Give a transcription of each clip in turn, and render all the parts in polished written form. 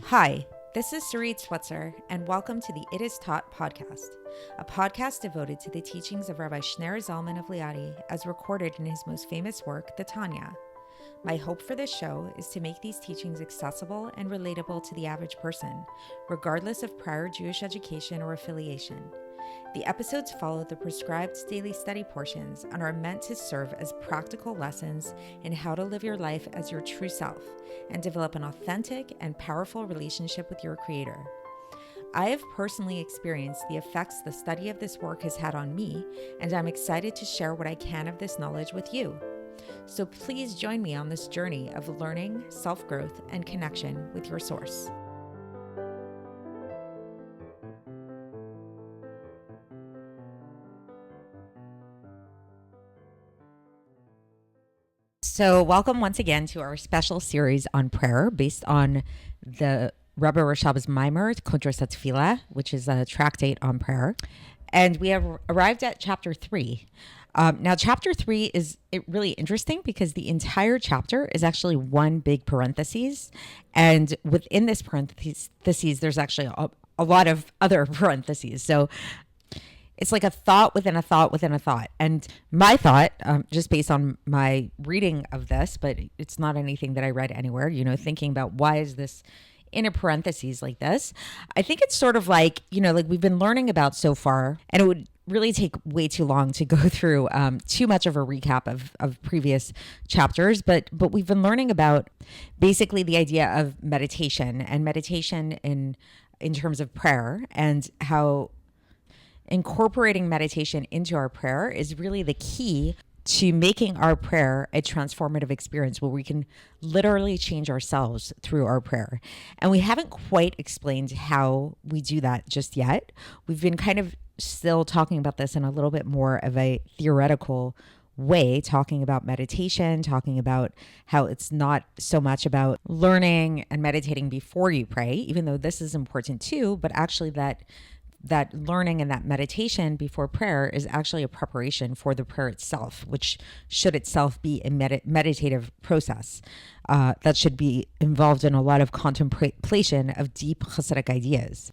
Hi, this is Sarit Switzer, and welcome to the It Is Taught podcast, a podcast devoted to the teachings of Rabbi Shneur Zalman of Liadi as recorded in his most famous work, the Tanya. My hope for this show is to make these teachings accessible and relatable to the average person, regardless of prior Jewish education or affiliation. The episodes follow the prescribed daily study portions and are meant to serve as practical lessons in how to live your life as your true self and develop an authentic and powerful relationship with your Creator. I have personally experienced the effects the study of this work has had on me, and I'm excited to share what I can of this knowledge with you. So please join me on this journey of learning, self-growth, and connection with your source. So welcome once again to our special series on prayer based on the Rebbe Rashab's mimer, Kuntres Hatefilla, which is a tractate on prayer. And we have arrived at chapter 3. Now, chapter 3 is really interesting because the entire chapter is actually one big parenthesis. And within this parentheses, there's actually a lot of other parentheses. So it's like a thought within a thought within a thought. And my thought, just based on my reading of this, but it's not anything that I read anywhere, thinking about why is this in a parentheses like this? I think it's sort of like, like we've been learning about so far, and it would really take way too long to go through too much of a recap of previous chapters, but we've been learning about basically the idea of meditation and meditation in terms of prayer, and how incorporating meditation into our prayer is really the key to making our prayer a transformative experience where we can literally change ourselves through our prayer. And we haven't quite explained how we do that just yet. We've been kind of still talking about this in a little bit more of a theoretical way, talking about meditation, talking about how it's not so much about learning and meditating before you pray, even though this is important too, but actually that learning and that meditation before prayer is actually a preparation for the prayer itself, which should itself be a meditative process that should be involved in a lot of contemplation of deep Chassidic ideas.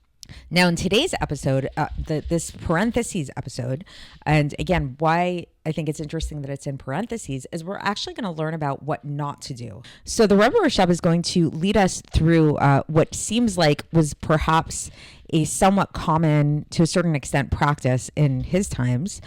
Now, in today's episode, this parentheses episode, and again, why I think it's interesting that it's in parentheses, is we're actually going to learn about what not to do. So the Rebbe Rashab is going to lead us through what seems like was perhaps a somewhat common, to a certain extent, practice in his times,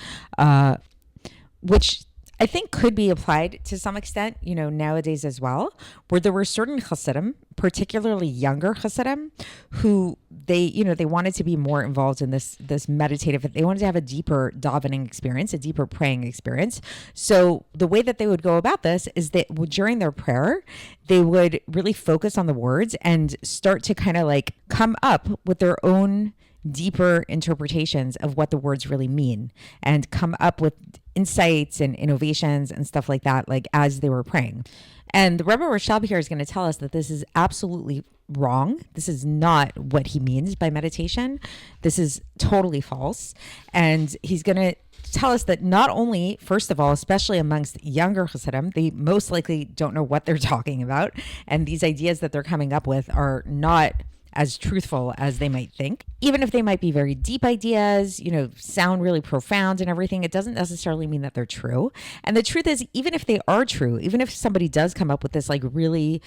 which I think could be applied to some extent, nowadays as well, where there were certain Chassidim, particularly younger Chassidim, who they wanted to be more involved in this meditative, they wanted to have a deeper davening experience, a deeper praying experience. So the way that they would go about this is that during their prayer, they would really focus on the words and start to kind of like come up with their own deeper interpretations of what the words really mean, and come up with insights and innovations and stuff like that, like as they were praying. And the Rebbe Rashab here is going to tell us that this is absolutely wrong. This is not what he means by meditation. This is totally false. And he's going to tell us that not only, first of all, especially amongst younger Chassidim, they most likely don't know what they're talking about. And these ideas that they're coming up with are not as truthful as they might think. Even if they might be very deep ideas, sound really profound and everything, it doesn't necessarily mean that they're true. And the truth is, even if they are true, even if somebody does come up with this like really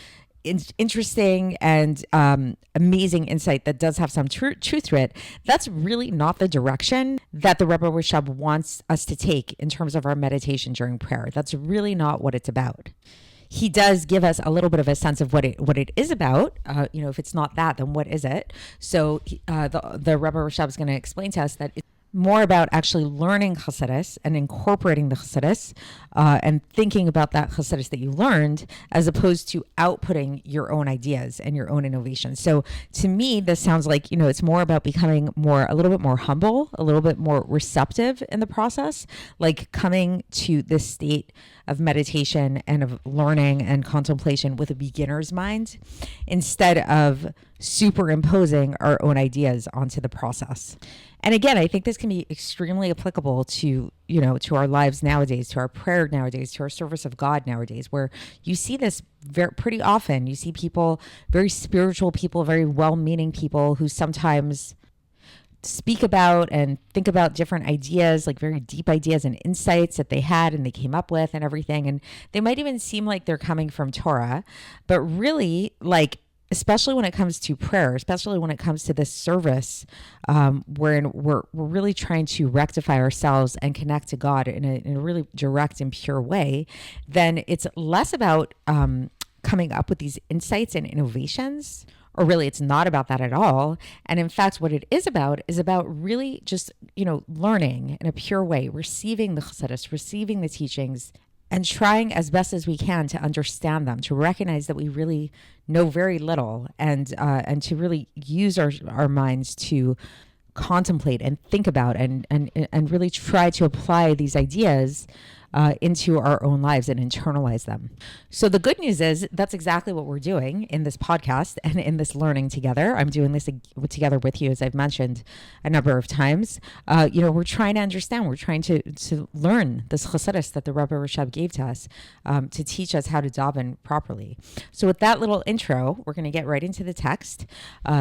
interesting and amazing insight that does have some truth to it, that's really not the direction that the Rebbe Rashab wants us to take in terms of our meditation during prayer. That's really not what it's about. He does give us a little bit of a sense of what it is about. If it's not that, then what is it? So the Rebbe Rashab is going to explain to us that it's more about actually learning Chassidus and incorporating the Chassidus and thinking about that Chassidus that you learned, as opposed to outputting your own ideas and your own innovations. So to me, this sounds like, it's more about becoming a little bit more humble, a little bit more receptive in the process, like coming to this state of meditation and of learning and contemplation with a beginner's mind, instead of superimposing our own ideas onto the process. And again, I think this can be extremely applicable to, to our lives nowadays, to our prayer nowadays, to our service of God nowadays, where you see this pretty often. You see people, very spiritual people, very well-meaning people who sometimes speak about and think about different ideas, like very deep ideas and insights that they had and they came up with and everything. And they might even seem like they're coming from Torah, but really, like, especially when it comes to prayer, especially when it comes to this service, wherein we're really trying to rectify ourselves and connect to God in a really direct and pure way, then it's less about coming up with these insights and innovations, or really it's not about that at all. And in fact, what it is about really just, learning in a pure way, receiving the Chassidus, receiving the teachings, and trying as best as we can to understand them, to recognize that we really know very little, and to really use our minds to contemplate and think about and really try to apply these ideas into our own lives and internalize them. So the good news is that's exactly what we're doing in this podcast and in this learning together. I'm doing this together with you, as I've mentioned a number of times. We're trying to understand, we're trying to learn this Chassidus that the Rebbe Rashab gave to us to teach us how to daven properly. So with that little intro, we're going to get right into the text,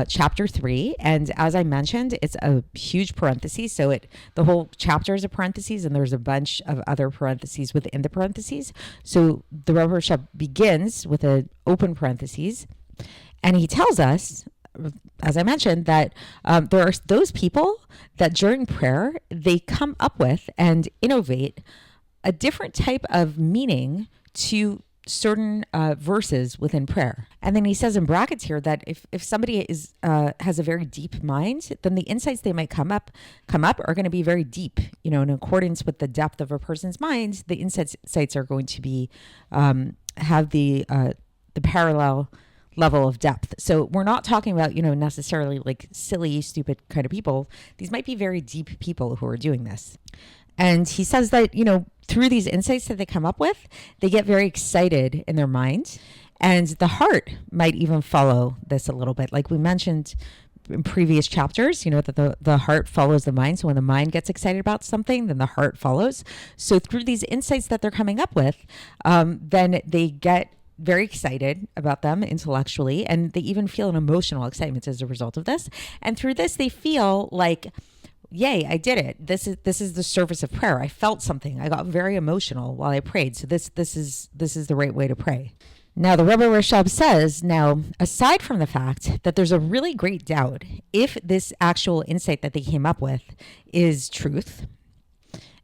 chapter 3. And as I mentioned, it's a huge parenthesis. So the whole chapter is a parenthesis, and there's a bunch of other parentheses within the parentheses. So the Rebbe Rashab begins with an open parentheses, and he tells us, as I mentioned, that there are those people that during prayer, they come up with and innovate a different type of meaning to certain verses within prayer. And then he says in brackets here that if somebody has a very deep mind, then the insights they might come up are going to be very deep. In accordance with the depth of a person's mind, the insights are going to be have the parallel level of depth. So we're not talking about necessarily like silly, stupid kind of people. These might be very deep people who are doing this. And he says that, through these insights that they come up with, they get very excited in their mind. And the heart might even follow this a little bit. Like we mentioned in previous chapters, that the heart follows the mind. So when the mind gets excited about something, then the heart follows. So through these insights that they're coming up with, then they get very excited about them intellectually, and they even feel an emotional excitement as a result of this. And through this, they feel like, yay, I did it. This is the service of prayer. I felt something. I got very emotional while I prayed. So this is the right way to pray. Now, the Rebbe Rashab says, now, aside from the fact that there's a really great doubt if this actual insight that they came up with is truth,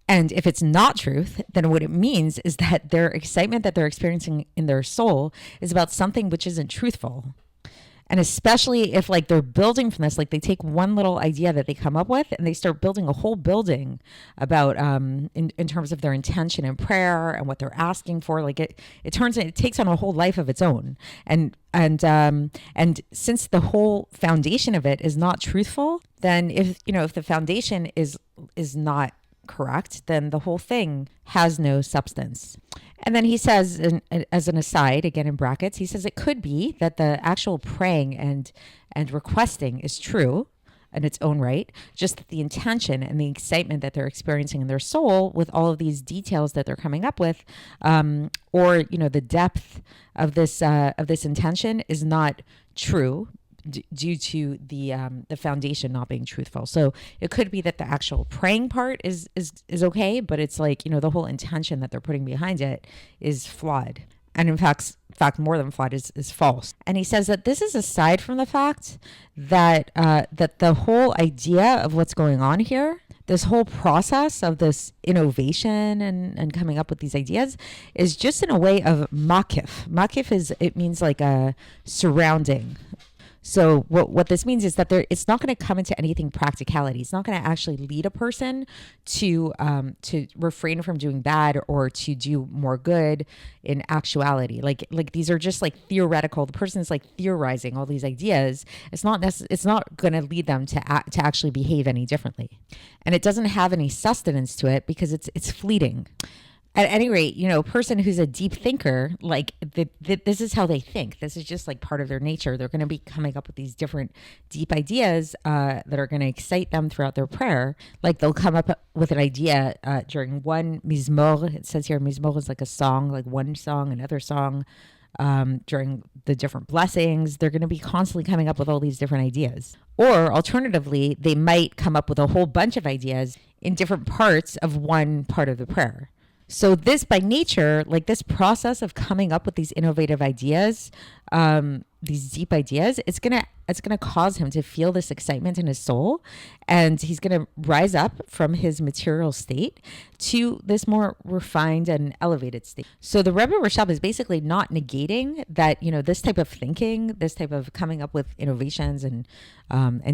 and if it's not truth, then what it means is that their excitement that they're experiencing in their soul is about something which isn't truthful. And especially if like they're building from this, like they take one little idea that they come up with and they start building a whole building about in terms of their intention in prayer and what they're asking for. Like it takes on a whole life of its own. And since the whole foundation of it is not truthful, then if the foundation is not correct, then the whole thing has no substance. And then he says, as an aside, again in brackets, he says it could be that the actual praying and requesting is true in its own right, just that the intention and the excitement that they're experiencing in their soul with all of these details that they're coming up with, or the depth of this intention is not true, due to the foundation not being truthful. So it could be that the actual praying part is okay, but it's like, the whole intention that they're putting behind it is flawed. And in fact, more than flawed is false. And he says that this is aside from the fact that that the whole idea of what's going on here, this whole process of this innovation and coming up with these ideas is just in a way of makif. Makif it means like a surrounding. So what this means is that it's not going to come into anything practicality. It's not going to actually lead a person to refrain from doing bad or to do more good in actuality. Like these are just like theoretical. The person is like theorizing all these ideas. It's not going to lead them to actually behave any differently, and it doesn't have any sustenance to it because it's fleeting. At any rate, a person who's a deep thinker, like this is how they think. This is just like part of their nature. They're going to be coming up with these different deep ideas that are going to excite them throughout their prayer. Like they'll come up with an idea during one mizmor. It says here mizmor is like a song, like one song, another song. During the different blessings, they're going to be constantly coming up with all these different ideas. Or alternatively, they might come up with a whole bunch of ideas in different parts of one part of the prayer. So this, by nature, like this process of coming up with these innovative ideas, these deep ideas, it's gonna cause him to feel this excitement in his soul, and he's gonna rise up from his material state to this more refined and elevated state. So the Rebbe Rashab is basically not negating that this type of thinking, this type of coming up with innovations and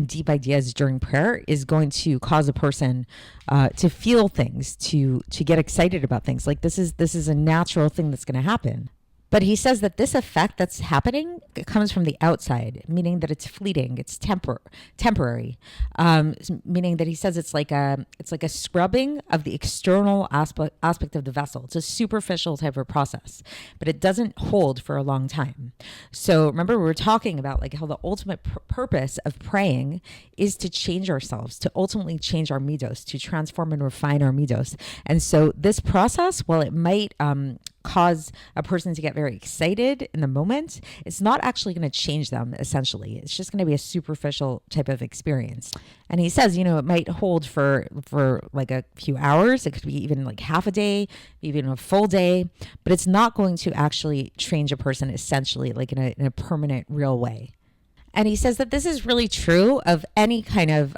deep ideas during prayer is going to cause a person to feel things, to get excited about things. Like this is a natural thing that's going to happen. But he says that this effect that's happening comes from the outside, meaning that it's fleeting, it's temporary, meaning that he says it's like a scrubbing of the external aspect of the vessel. It's a superficial type of process, but it doesn't hold for a long time. So remember, we were talking about like how the ultimate purpose of praying is to change ourselves, to ultimately change our midos, to transform and refine our midos. And so this process, while it might cause a person to get very excited in the moment, it's not actually going to change them. Essentially, it's just going to be a superficial type of experience. And he says, it might hold for like a few hours. It could be even like half a day, even a full day, but it's not going to actually change a person essentially, like in a permanent, real way. And he says that this is really true of any kind of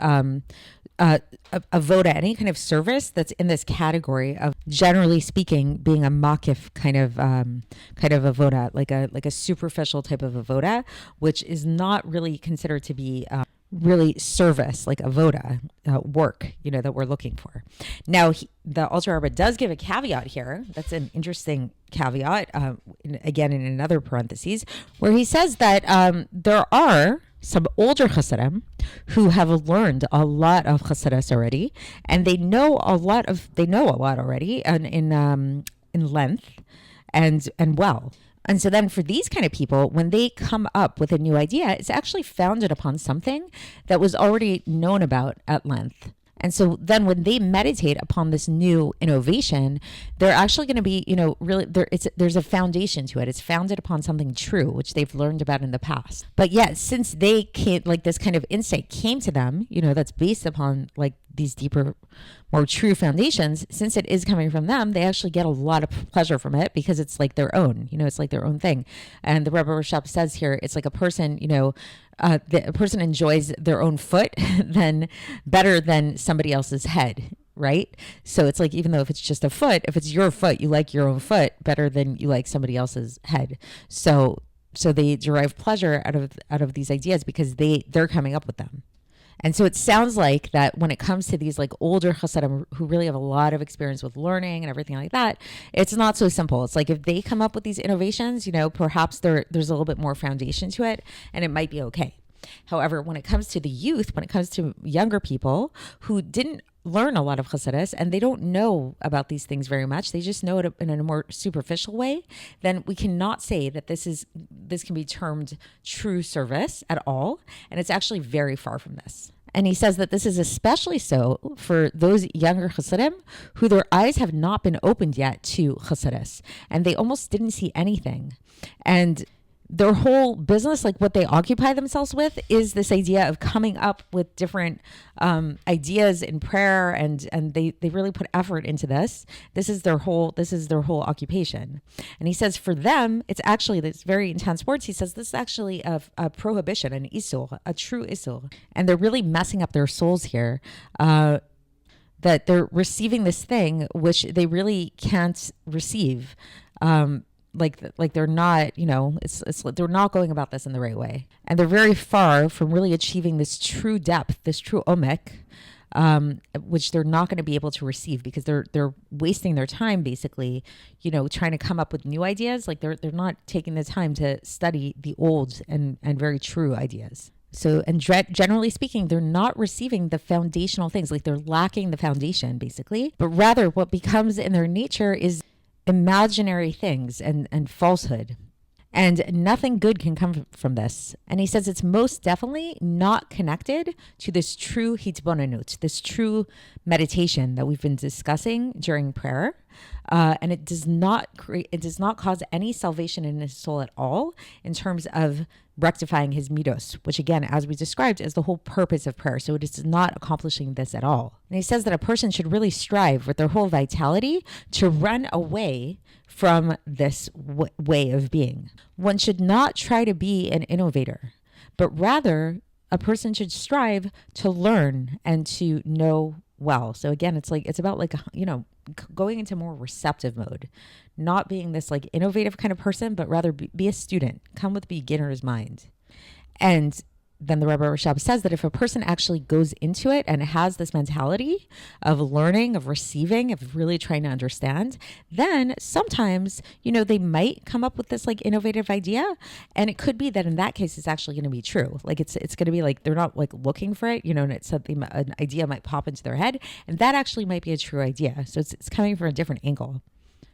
avoda, any kind of service that's in this category of, generally speaking, being a makif kind of avoda, like a superficial type of avoda, which is not really considered to be really service, like avoda, work, that we're looking for. Now, the Alter Rebbe does give a caveat here. That's an interesting caveat, again, in another parentheses, where he says that there are some older Chassidim who have learned a lot of Chassidus already, and they know a lot already, and in length and well. And so then for these kind of people, when they come up with a new idea, it's actually founded upon something that was already known about at length. And so then when they meditate upon this new innovation, they're actually going to be, really, there's a foundation to it. It's founded upon something true, which they've learned about in the past. But yet, since they came, like this kind of insight came to them, that's based upon like these deeper, more true foundations, since it is coming from them, they actually get a lot of pleasure from it because it's like their own, it's like their own thing. And the Rebbe Rashab says here, it's like a person, a person enjoys their own foot then better than somebody else's head, right? So it's like, even though if it's just a foot, if it's your foot, you like your own foot better than you like somebody else's head. So they derive pleasure out of these ideas because they're coming up with them. And so it sounds like that when it comes to these like older Chassidim who really have a lot of experience with learning and everything like that, it's not so simple. It's like if they come up with these innovations, perhaps there's a little bit more foundation to it and it might be okay. However, when it comes to the youth, when it comes to younger people who didn't learn a lot of Chassidus and they don't know about these things very much, they just know it in a more superficial way, then we cannot say that this can be termed true service at all. And it's actually very far from this. And he says that this is especially so for those younger Chassidim who their eyes have not been opened yet to Chassidus and they almost didn't see anything. And their whole business, like what they occupy themselves with, is this idea of coming up with different ideas in prayer, and they really put effort into this. This is their whole occupation. And he says for them, it's actually this very intense words. He says this is actually a prohibition, an isur, a true isur, and they're really messing up their souls here. That they're receiving this thing which they really can't receive. Like they're not, they're not going about this in the right way. And they're very far from really achieving this true depth, this true omek, which they're not going to be able to receive because they're wasting their time basically, trying to come up with new ideas. Like they're not taking the time to study the old and very true ideas. So, and generally speaking, they're not receiving the foundational things, like they're lacking the foundation basically, but rather what becomes in their nature is imaginary things and falsehood. And nothing good can come from this. And he says it's most definitely not connected to this true Hisbonenus, this true meditation that we've been discussing during prayer. And it does not cause any salvation in his soul at all in terms of rectifying his midos, which again, as we described, is the whole purpose of prayer. So it is not accomplishing this at all. And he says that a person should really strive with their whole vitality to run away from this way of being. One should not try to be an innovator, but rather a person should strive to learn and to know well. So again, it's about going into more receptive mode, not being this like innovative kind of person, but rather be a student, come with beginner's mind. And then the Rebbe Rashab says that if a person actually goes into it and has this mentality of learning, of receiving, of really trying to understand, then sometimes, they might come up with this like innovative idea. And it could be that in that case, it's actually going to be true. Like it's going to be like, they're not like looking for it, and it's something, an idea might pop into their head, and that actually might be a true idea. So it's coming from a different angle.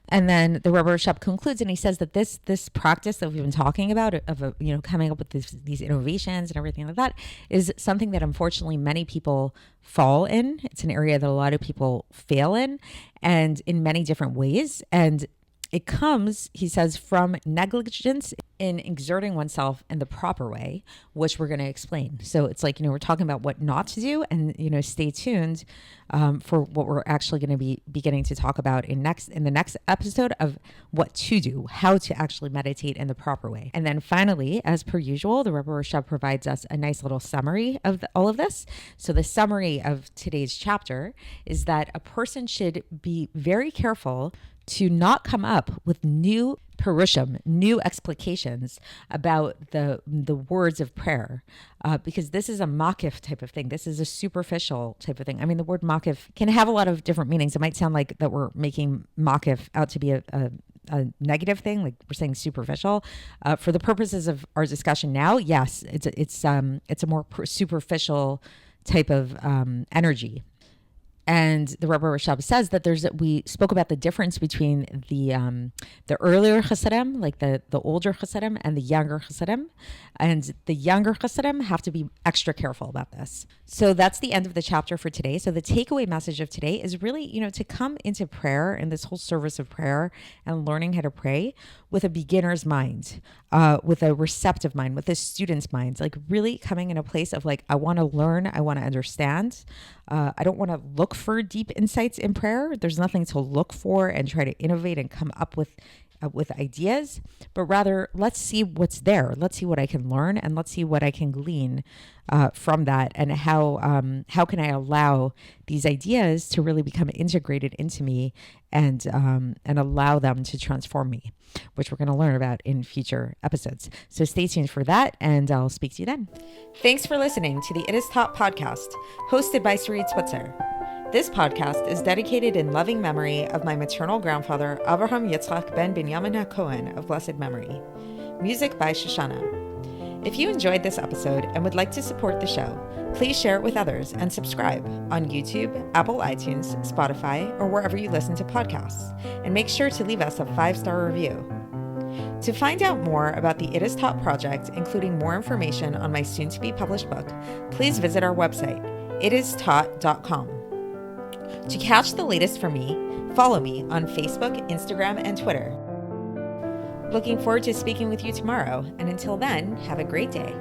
And then the Rebbe Rashab concludes, and he says that this practice that we've been talking about of coming up with these innovations and everything like that is something that unfortunately many people fall in. It's an area that a lot of people fail in, and in many different ways. And it comes, he says, from negligence in exerting oneself in the proper way, which we're going to explain. So it's like, we're talking about what not to do, and, stay tuned for what we're actually going to be beginning to talk about in the next episode of what to do, how to actually meditate in the proper way. And then finally, as per usual, the Rebbe Rashab provides us a nice little summary of all of this. So the summary of today's chapter is that a person should be very careful to not come up with new perushim, new explications about the words of prayer, because this is a makif type of thing. This is a superficial type of thing. I mean, the word makif can have a lot of different meanings. It might sound like that we're making makif out to be a negative thing, like we're saying superficial. For the purposes of our discussion now, yes, it's a more superficial type of energy. And the Rebbe Rashab says that we spoke about the difference between the earlier Chassidim, like the older Chassidim, and the younger Chassidim. And the younger Chassidim have to be extra careful about this. So that's the end of the chapter for today. So the takeaway message of today is really, to come into prayer and this whole service of prayer and learning how to pray with a beginner's mind, with a receptive mind, with a student's mind, like really coming in a place of like, I want to learn, I want to understand. I don't want to look for deep insights in prayer. There's nothing to look for and try to innovate and come up with ideas, but rather let's see what's there. Let's see what I can learn, and let's see what I can glean from that, and how can I allow these ideas to really become integrated into me and allow them to transform me, which we're going to learn about in future episodes. So stay tuned for that, and I'll speak to you then. Thanks for listening to the It Is Taught podcast, hosted by Sarit Switzer. This podcast is dedicated in loving memory of my maternal grandfather, Avraham Yitzchak ben Binyamin HaKohen of blessed memory. Music by Shoshana. If you enjoyed this episode and would like to support the show, please share it with others and subscribe on YouTube, Apple iTunes, Spotify, or wherever you listen to podcasts. And make sure to leave us a 5-star review. To find out more about the It Is Taught project, including more information on my soon-to-be published book, please visit our website, itistaught.com. To catch the latest from me, follow me on Facebook, Instagram, and Twitter. Looking forward to speaking with you tomorrow, and until then, have a great day.